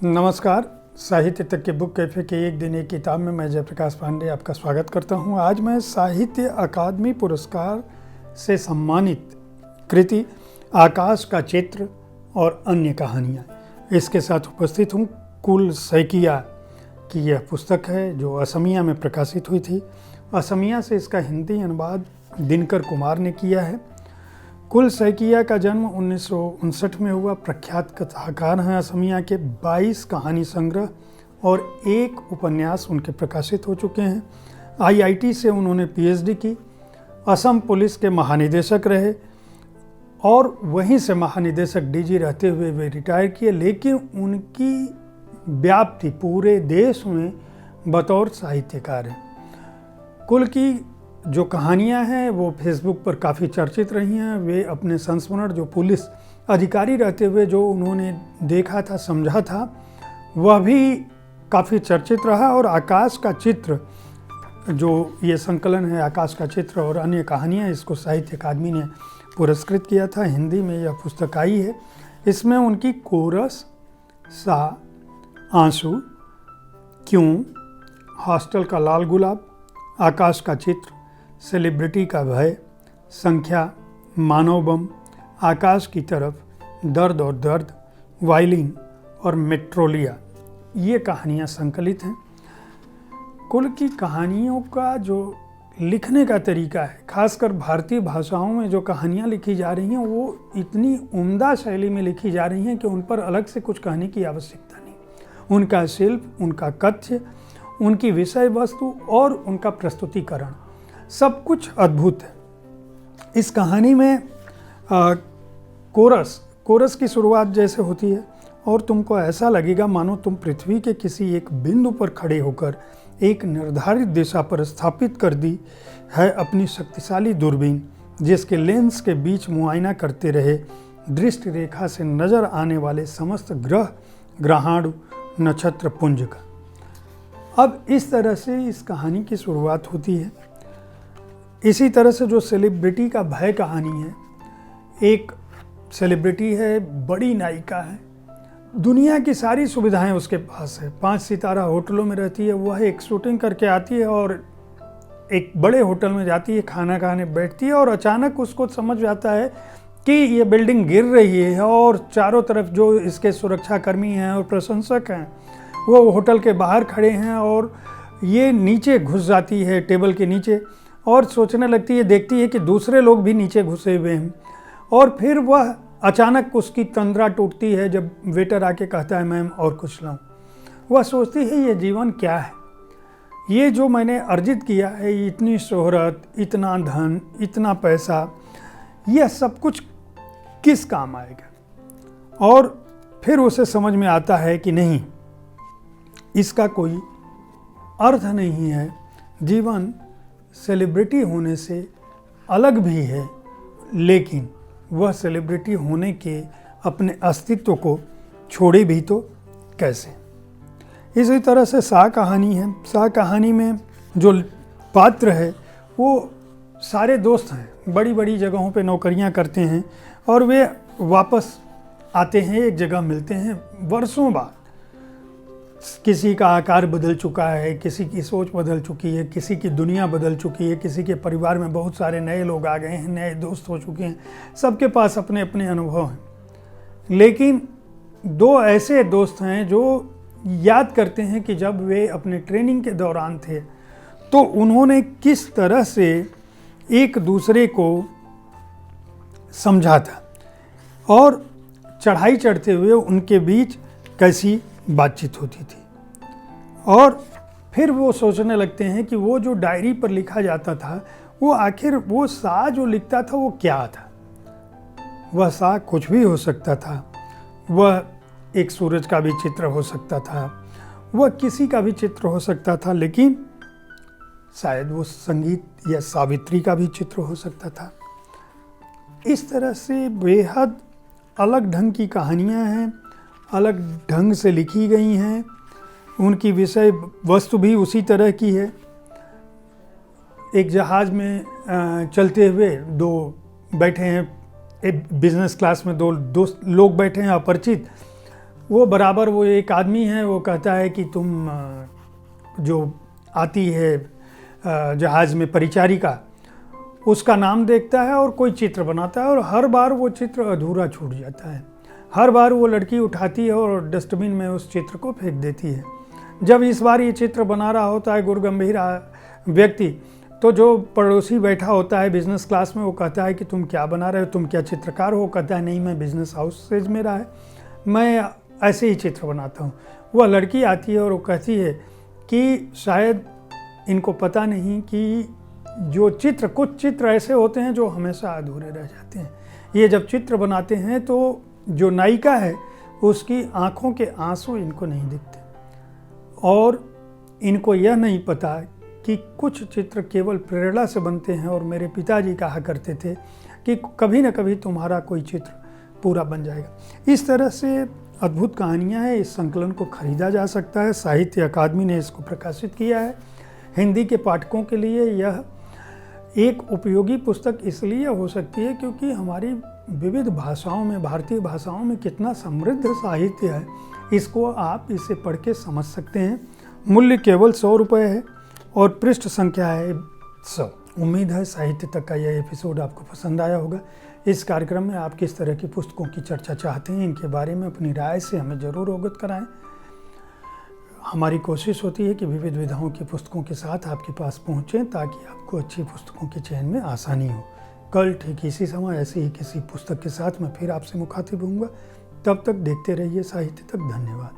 नमस्कार। साहित्य तक के बुक कैफे के एक दिन एक किताब में मैं जयप्रकाश पांडे आपका स्वागत करता हूं। आज मैं साहित्य अकादमी पुरस्कार से सम्मानित कृति आकाश का चित्र और अन्य कहानियां इसके साथ उपस्थित हूं। कुल सैकिया की यह पुस्तक है जो असमिया में प्रकाशित हुई थी। असमिया से इसका हिंदी अनुवाद दिनकर कुमार ने किया है। कुल सैकिया का जन्म 1959 में हुआ। प्रख्यात कथाकार हैं। असमिया के 22 कहानी संग्रह और एक उपन्यास उनके प्रकाशित हो चुके हैं। आईआईटी से उन्होंने पीएचडी की। असम पुलिस के महानिदेशक रहे और वहीं से महानिदेशक डीजी रहते हुए वे रिटायर किए, लेकिन उनकी व्याप्ति पूरे देश में बतौर साहित्यकार है। कुल की जो कहानियां हैं वो फेसबुक पर काफ़ी चर्चित रही हैं। वे अपने संस्मरण जो पुलिस अधिकारी रहते हुए जो उन्होंने देखा था, समझा था, वह भी काफ़ी चर्चित रहा। और आकाश का चित्र जो ये संकलन है, आकाश का चित्र और अन्य कहानियां, इसको साहित्य अकादमी ने पुरस्कृत किया था। हिंदी में यह पुस्तक आई है। इसमें उनकी कोरस, सा, आंसू, क्यों, हॉस्टल का लाल गुलाब, आकाश का चित्र, सेलिब्रिटी का भय, संख्या, मानव बम, आकाश की तरफ, दर्द और दर्द, वायलिन और मेट्रोलिया, ये कहानियाँ संकलित हैं। कुल की कहानियों का जो लिखने का तरीका है, खासकर भारतीय भाषाओं में जो कहानियाँ लिखी जा रही हैं वो इतनी उम्दा शैली में लिखी जा रही हैं कि उन पर अलग से कुछ कहने की आवश्यकता नहीं। उनका शिल्प, उनका कथ्य, उनकी विषय वस्तु और उनका प्रस्तुतिकरण सब कुछ अद्भुत है। इस कहानी में कोरस की शुरुआत जैसे होती है और तुमको ऐसा लगेगा मानो तुम पृथ्वी के किसी एक बिंदु पर खड़े होकर एक निर्धारित दिशा पर स्थापित कर दी है अपनी शक्तिशाली दूरबीन, जिसके लेंस के बीच मुआयना करते रहे दृष्टि रेखा से नजर आने वाले समस्त ग्रह, ग्रहाणु, नक्षत्र पुंज का। अब इस तरह से इस कहानी की शुरुआत होती है। इसी तरह से जो सेलिब्रिटी का भय कहानी है, एक सेलिब्रिटी है, बड़ी नायिका है, दुनिया की सारी सुविधाएं उसके पास है, 5 सितारा होटलों में रहती है। वह एक शूटिंग करके आती है और एक बड़े होटल में जाती है, खाना खाने बैठती है और अचानक उसको समझ आता है कि ये बिल्डिंग गिर रही है और चारों तरफ जो इसके सुरक्षाकर्मी हैं और प्रशंसक हैं वो होटल के बाहर खड़े हैं और ये नीचे घुस जाती है टेबल के नीचे और सोचने लगती है, देखती है कि दूसरे लोग भी नीचे घुसे हुए हैं। और फिर वह अचानक उसकी तंद्रा टूटती है जब वेटर आके कहता है मैम और कुछ लाऊं। वह सोचती है ये जीवन क्या है, ये जो मैंने अर्जित किया है, इतनी शोहरत, इतना धन, इतना पैसा, यह सब कुछ किस काम आएगा। और फिर उसे समझ में आता है कि नहीं, इसका कोई अर्थ नहीं है। जीवन सेलिब्रिटी होने से अलग भी है, लेकिन वह सेलिब्रिटी होने के अपने अस्तित्व को छोड़े भी तो कैसे। इसी तरह से सा कहानी है। सा कहानी में जो पात्र है वो सारे दोस्त हैं, बड़ी बड़ी जगहों पे नौकरियां करते हैं और वे वापस आते हैं, एक जगह मिलते हैं वर्षों बाद। किसी का आकार बदल चुका है, किसी की सोच बदल चुकी है, किसी की दुनिया बदल चुकी है, किसी के परिवार में बहुत सारे नए लोग आ गए हैं, नए दोस्त हो चुके हैं, सबके पास अपने अपने अनुभव हैं। लेकिन 2 ऐसे दोस्त हैं जो याद करते हैं कि जब वे अपने ट्रेनिंग के दौरान थे तो उन्होंने किस तरह से एक दूसरे को समझा था और चढ़ाई चढ़ते हुए उनके बीच कैसी बातचीत होती थी। और फिर वो सोचने लगते हैं कि वो जो डायरी पर लिखा जाता था वो आखिर वो सा जो लिखता था वो क्या था। वह सा कुछ भी हो सकता था। वह एक सूरज का भी चित्र हो सकता था, वह किसी का भी चित्र हो सकता था, लेकिन शायद वो संगीत या सावित्री का भी चित्र हो सकता था। इस तरह से बेहद अलग ढंग की कहानियाँ हैं, अलग ढंग से लिखी गई हैं। उनकी विषय वस्तु भी उसी तरह की है। एक जहाज़ में चलते हुए 2 बैठे हैं, एक बिजनेस क्लास में 2 दोस्त लोग बैठे हैं अपरिचित, वो बराबर वो एक आदमी है, वो कहता है कि तुम जो आती है जहाज़ में परिचारिका, उसका नाम देखता है और कोई चित्र बनाता है और हर बार वो चित्र अधूरा छूट जाता है। हर बार वो लड़की उठाती है और डस्टबिन में उस चित्र को फेंक देती है। जब इस बार ये चित्र बना रहा होता है गुरगंभीर व्यक्ति, तो जो पड़ोसी बैठा होता है बिजनेस क्लास में, वो कहता है कि तुम क्या बना रहे हो, तुम क्या चित्रकार हो? कहता है नहीं, मैं बिजनेस हाउस मेरा है, मैं ऐसे ही चित्र बनाता हूँ। वह लड़की आती है और वो कहती है कि शायद इनको पता नहीं कि जो चित्र, कुछ चित्र ऐसे होते हैं जो हमेशा अधूरे रह जाते हैं। ये जब चित्र बनाते हैं तो जो नायिका है उसकी आंखों के आंसू इनको नहीं दिखते और इनको यह नहीं पता कि कुछ चित्र केवल प्रेरणा से बनते हैं। और मेरे पिताजी कहा करते थे कि कभी न कभी तुम्हारा कोई चित्र पूरा बन जाएगा। इस तरह से अद्भुत कहानियाँ हैं। इस संकलन को खरीदा जा सकता है, साहित्य अकादमी ने इसको प्रकाशित किया है। हिंदी के पाठकों के लिए यह एक उपयोगी पुस्तक इसलिए हो सकती है क्योंकि हमारी विविध भाषाओं में, भारतीय भाषाओं में कितना समृद्ध साहित्य है, इसको आप इसे पढ़ के समझ सकते हैं। मूल्य केवल 100 रुपये है और पृष्ठ संख्या है 100। उम्मीद है साहित्य तक का यह एपिसोड आपको पसंद आया होगा। इस कार्यक्रम में आप किस तरह की पुस्तकों की चर्चा चाहते हैं, इनके बारे में अपनी राय से हमें ज़रूर अवगत कराएं। हमारी कोशिश होती है कि विविध विधाओं की पुस्तकों के साथ आपके पास पहुँचें ताकि आपको अच्छी पुस्तकों के चयन में आसानी हो। कल ठीक इसी समय ऐसे ही किसी पुस्तक के साथ मैं फिर आपसे मुखातिब होऊंगा। तब तक देखते रहिए साहित्य तक। धन्यवाद।